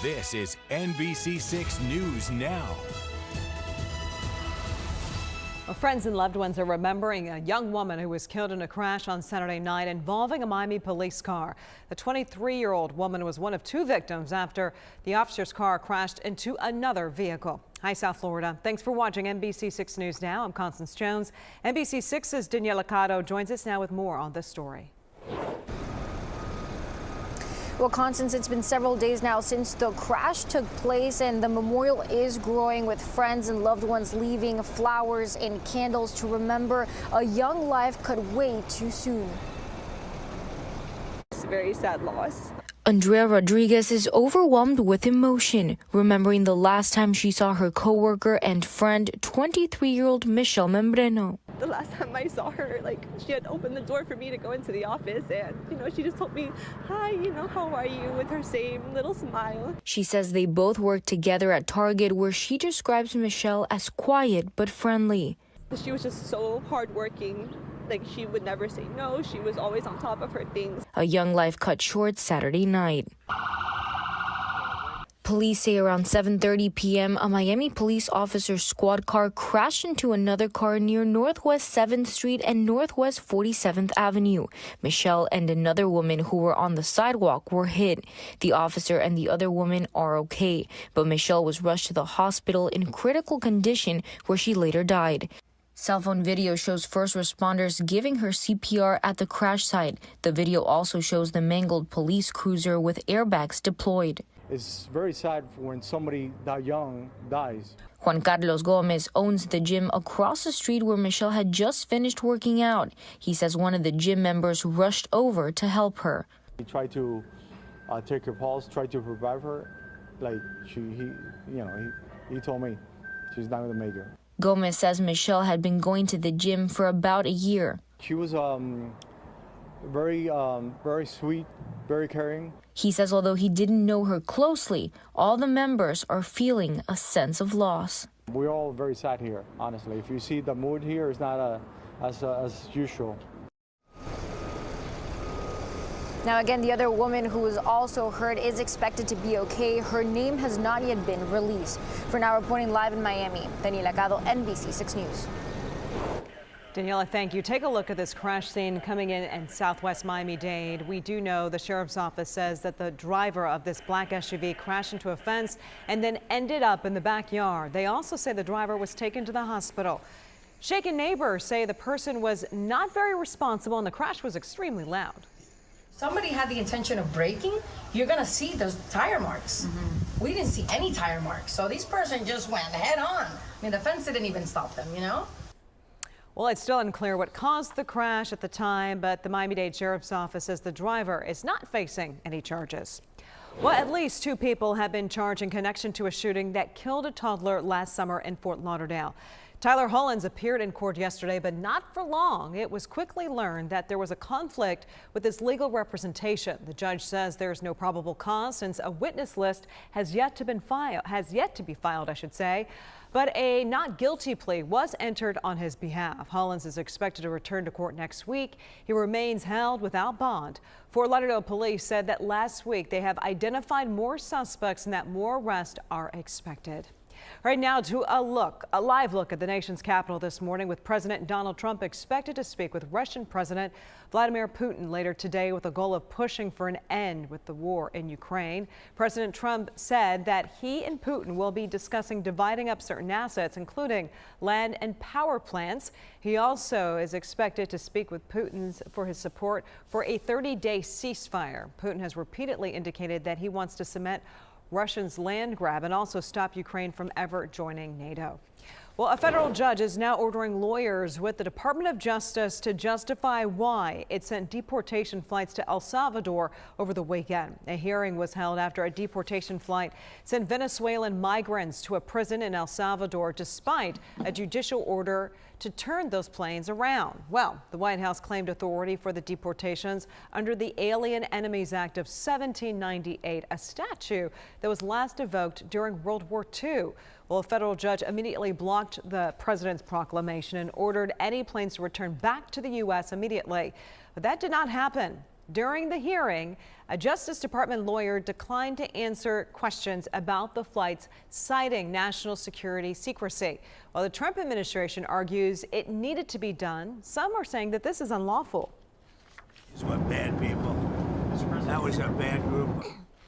This is NBC6 News Now. Well, friends and loved ones are remembering a young woman who was killed in a crash on Saturday night involving a Miami police car. The 23-year-old woman was one of two victims after the officer's car crashed into another vehicle. Hi, South Florida. Thanks for watching NBC6 News Now. I'm Constance Jones. NBC6's Daniela Cotto joins us now with more on this story. Well, Constance, it's been several days now since the crash took place, and the memorial is growing with friends and loved ones leaving flowers and candles to remember a young life cut way too soon. It's a very sad loss. Andrea Rodriguez is overwhelmed with emotion, remembering the last time she saw her coworker and friend, 23-year-old Michelle Membreno. The last time I saw her, she had opened the door for me to go into the office, and, she just told me, hi, how are you, with her same little smile. She says they both worked together at Target, where she describes Michelle as quiet but friendly. She was just so hardworking. She would never say no. She was always on top of her things. A young life cut short Saturday night. Police say around 7:30 p.m., a Miami police officer's squad car crashed into another car near Northwest 7th Street and Northwest 47th Avenue. Michelle and another woman who were on the sidewalk were hit. The officer and the other woman are okay, but Michelle was rushed to the hospital in critical condition, where she later died. Cell phone video shows first responders giving her CPR at the crash site. The video also shows the mangled police cruiser with airbags deployed. It's very sad when somebody that young dies. Juan Carlos Gomez owns the gym across the street where Michelle had just finished working out. He says one of the gym members rushed over to help her. He tried to take her pulse, tried to revive her. He told me she's not going to make it. Gomez says Michelle had been going to the gym for about a year. She was very sweet, very caring. He says although he didn't know her closely, all the members are feeling a sense of loss. We're all very sad here, honestly. If you see the mood here, it's not as usual. Now, again, the other woman who was also hurt is expected to be okay. Her name has not yet been released. For now, reporting live in Miami, Daniela Cotto, NBC6 News. Daniela, thank you. Take a look at this crash scene coming in Southwest Miami-Dade. We do know the sheriff's office says that the driver of this black SUV crashed into a fence and then ended up in the backyard. They also say the driver was taken to the hospital. Shaken neighbors say the person was not very responsible and the crash was extremely loud. Somebody had the intention of braking, you're gonna see those tire marks. We didn't see any tire marks, so this person just went head on. The fence didn't even stop them, Well, it's still unclear what caused the crash at the time, but the Miami-Dade Sheriff's Office says the driver is not facing any charges. Well, at least two people have been charged in connection to a shooting that killed a toddler last summer in Fort Lauderdale. Tyler Hollins appeared in court yesterday, but not for long. It was quickly learned that there was a conflict with his legal representation. The judge says there is no probable cause since a witness list has yet to be filed, I should say. But a not guilty plea was entered on his behalf. Hollins is expected to return to court next week. He remains held without bond. Fort Lauderdale police said that last week they have identified more suspects and that more arrests are expected. Right now to a live look at the nation's capital this morning, with President Donald Trump expected to speak with Russian President Vladimir Putin later today with a goal of pushing for an end with the war in Ukraine. President Trump said that he and Putin will be discussing dividing up certain assets, including land and power plants. He also is expected to speak with Putin for his support for a 30-day ceasefire. Putin has repeatedly indicated that he wants to cement Russia's land grab and also stop Ukraine from ever joining NATO. Well, a federal judge is now ordering lawyers with the Department of Justice to justify why it sent deportation flights to El Salvador over the weekend. A hearing was held after a deportation flight sent Venezuelan migrants to a prison in El Salvador despite a judicial order to turn those planes around. Well, the White House claimed authority for the deportations under the Alien Enemies Act of 1798, a statute that was last evoked during World War II. Well, a federal judge immediately blocked the president's proclamation and ordered any planes to return back to the U.S. immediately. But that did not happen. During the hearing, a Justice Department lawyer declined to answer questions about the flights, citing national security secrecy. While the Trump administration argues it needed to be done, some are saying that this is unlawful. These were bad people. That was a bad group.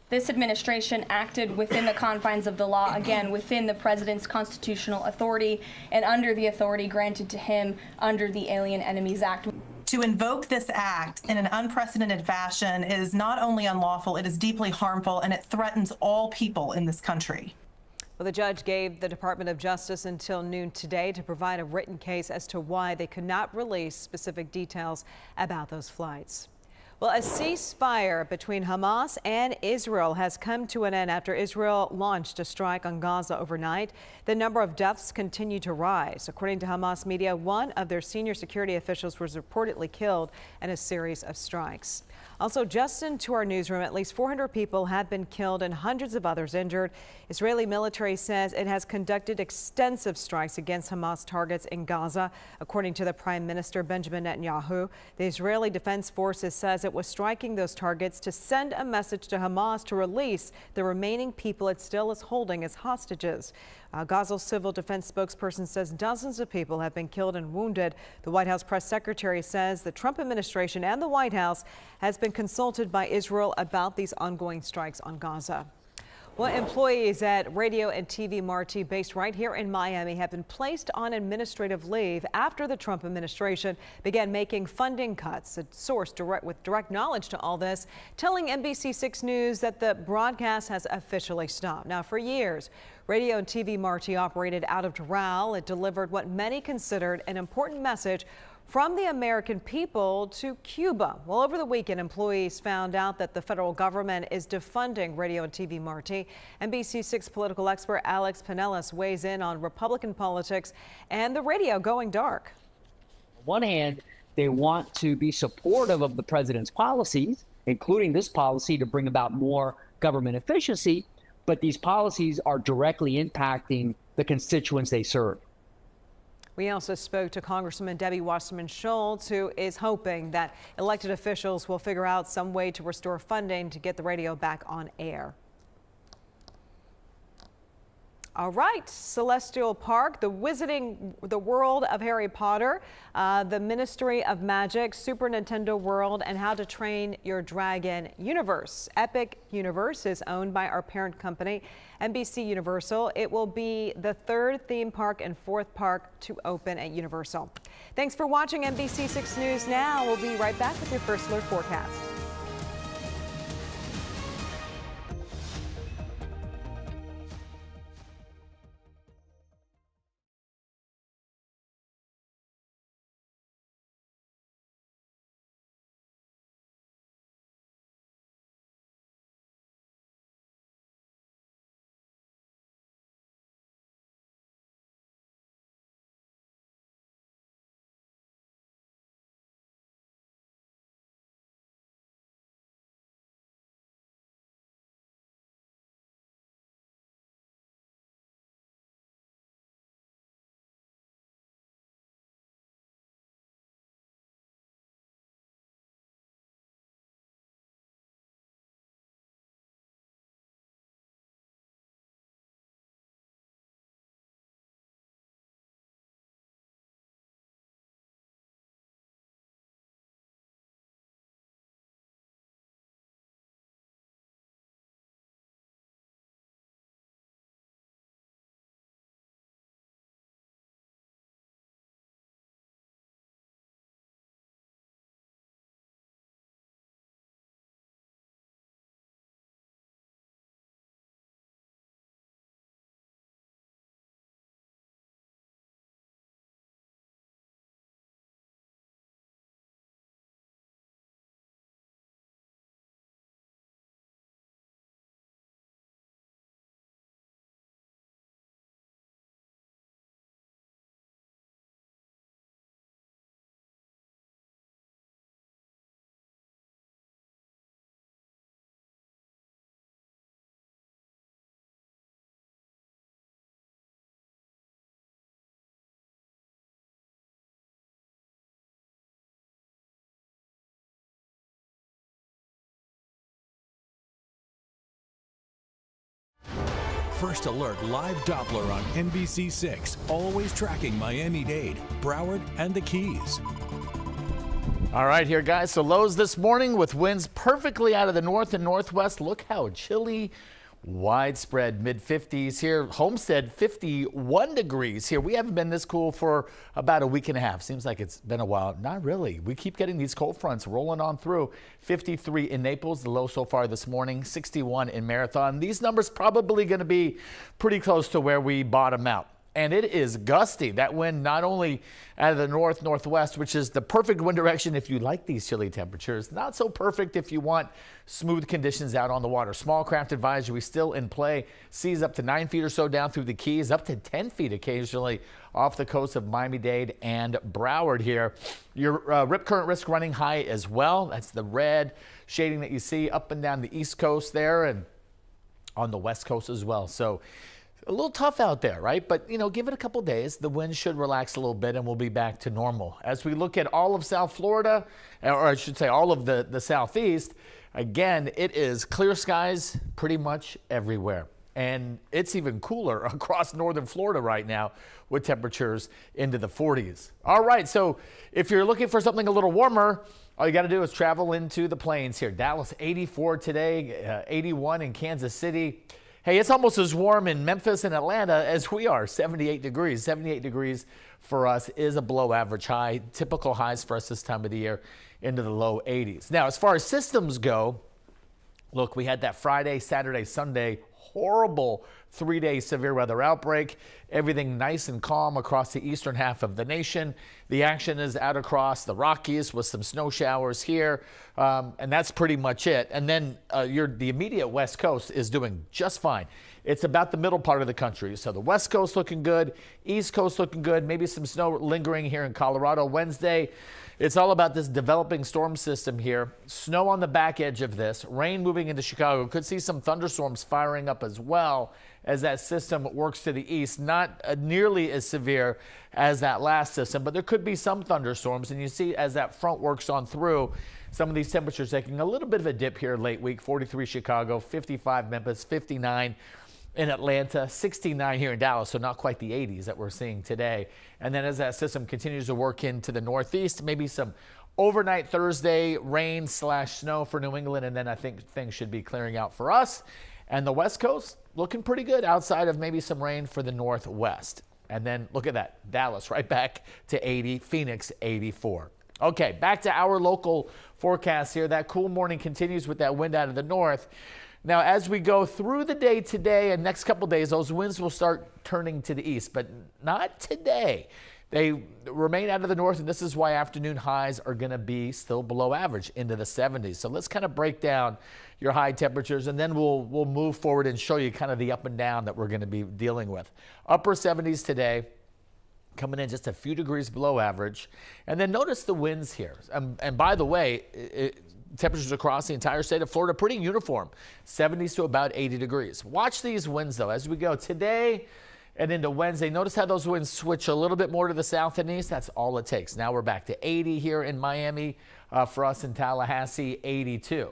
This administration acted within the confines of the law, again, within the president's constitutional authority and under the authority granted to him under the Alien Enemies Act. To invoke this act in an unprecedented fashion is not only unlawful, it is deeply harmful, and it threatens all people in this country. Well, the judge gave the Department of Justice until noon today to provide a written case as to why they could not release specific details about those flights. Well, a ceasefire between Hamas and Israel has come to an end after Israel launched a strike on Gaza overnight. The number of deaths continue to rise. According to Hamas media, one of their senior security officials was reportedly killed in a series of strikes. Also, just into our newsroom, at least 400 people have been killed and hundreds of others injured. Israeli military says it has conducted extensive strikes against Hamas targets in Gaza. According to the Prime Minister Benjamin Netanyahu, the Israeli Defense Forces says it was striking those targets to send a message to Hamas to release the remaining people it still is holding as hostages. Gaza's civil defense spokesperson says dozens of people have been killed and wounded. The White House press secretary says the Trump administration and the White House has been consulted by Israel about these ongoing strikes on Gaza. Well, employees at Radio and TV Marti, based right here in Miami, have been placed on administrative leave after the Trump administration began making funding cuts. A source with direct knowledge to all this telling NBC6 News that the broadcast has officially stopped. Now, for years, Radio and TV Marti operated out of Doral. It delivered what many considered an important message from the American people to Cuba. Well, over the weekend, employees found out that the federal government is defunding Radio and TV Marti. NBC6 political expert Alex Pinellas weighs in on Republican politics and the radio going dark. On one hand, they want to be supportive of the president's policies, including this policy to bring about more government efficiency, but these policies are directly impacting the constituents they serve. We also spoke to Congresswoman Debbie Wasserman Schultz, who is hoping that elected officials will figure out some way to restore funding to get the radio back on air. All right, Celestial Park, the Wizarding the World of Harry Potter, the Ministry of Magic, Super Nintendo World, and How to Train Your Dragon Universe. Epic Universe is owned by our parent company, NBC Universal. It will be the third theme park and fourth park to open at Universal. Thanks for watching NBC6 News Now. We'll be right back with your First Alert forecast. first alert live Doppler on NBC6, always tracking Miami-Dade, Broward, and the Keys. All right, here, guys. So lows this morning with winds perfectly out of the north and northwest. Look how chilly, widespread mid-50s here. Homestead, 51 degrees here. We haven't been this cool for about a week and a half. Seems like it's been a while. Not really. We keep getting these cold fronts rolling on through. 53 in Naples, the low so far this morning. 61 in Marathon. These numbers probably going to be pretty close to where we bottom out. And it is gusty. That wind not only out of the north, northwest, which is the perfect wind direction if you like these chilly temperatures. Not so perfect if you want smooth conditions out on the water. Small craft advisory still in play. Seas up to 9 feet or so down through the Keys, up to 10 feet occasionally off the coast of Miami-Dade and Broward here. Your rip current risk running high as well. That's the red shading that you see up and down the east coast there and on the west coast as well. So a little tough out there, right? But, you know, give it a couple days. The wind should relax a little bit and we'll be back to normal. As we look at all of South Florida, or I should say all of the southeast, again, it is clear skies pretty much everywhere. And it's even cooler across northern Florida right now with temperatures into the 40s. All right, so if you're looking for something a little warmer, all you got to do is travel into the plains here. Dallas, 84 today, 81 in Kansas City. Hey, it's almost as warm in Memphis and Atlanta as we are, 78 degrees. 78 degrees for us is a below average high. Typical highs for us this time of the year into the low 80s. Now, as far as systems go, look, we had that Friday, Saturday, Sunday, horrible 3-day severe weather outbreak. Everything nice and calm across the eastern half of the nation. The action is out across the Rockies with some snow showers here, and that's pretty much it. And then the immediate west coast is doing just fine. It's about the middle part of the country. So the west coast looking good, east coast looking good, maybe some snow lingering here in Colorado Wednesday. It's all about this developing storm system here. Snow on the back edge of this, rain moving into Chicago. Could see some thunderstorms firing up as well as that system works to the east. Not nearly as severe as that last system, but there could be some thunderstorms. And you see as that front works on through, some of these temperatures taking a little bit of a dip here late week. 43 Chicago, 55 Memphis, 59 in Atlanta, 69 here in Dallas, so not quite the 80s that we're seeing today. And then as that system continues to work into the northeast, maybe some overnight Thursday rain/snow for New England, and then I think things should be clearing out for us. And the west coast looking pretty good outside of maybe some rain for the northwest. And then look at that, Dallas right back to 80, Phoenix 84. Okay, back to our local forecast here. That cool morning continues with that wind out of the north. Now, as we go through the day today and next couple days, those winds will start turning to the east, but not today. They remain out of the north, and this is why afternoon highs are going to be still below average into the 70s. So let's kind of break down your high temperatures, and then we'll move forward and show you kind of the up and down that we're going to be dealing with. Upper 70s today, coming in just a few degrees below average. And then notice the winds here. And by the way, temperatures across the entire state of Florida pretty uniform, 70s to about 80 degrees. Watch these winds, though, as we go today and into Wednesday. Notice how those winds switch a little bit more to the south and east. That's all it takes. Now we're back to 80 here in Miami. For us in Tallahassee, 82.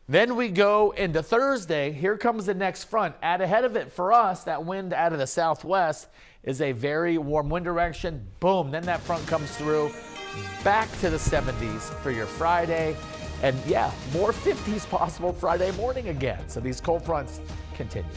Then we go into Thursday. Here comes the next front. Out ahead of it for us, that wind out of the southwest is a very warm wind direction. Boom, then that front comes through. Back to the 70s for your Friday. And yeah, more 50s possible Friday morning again. So these cold fronts continue.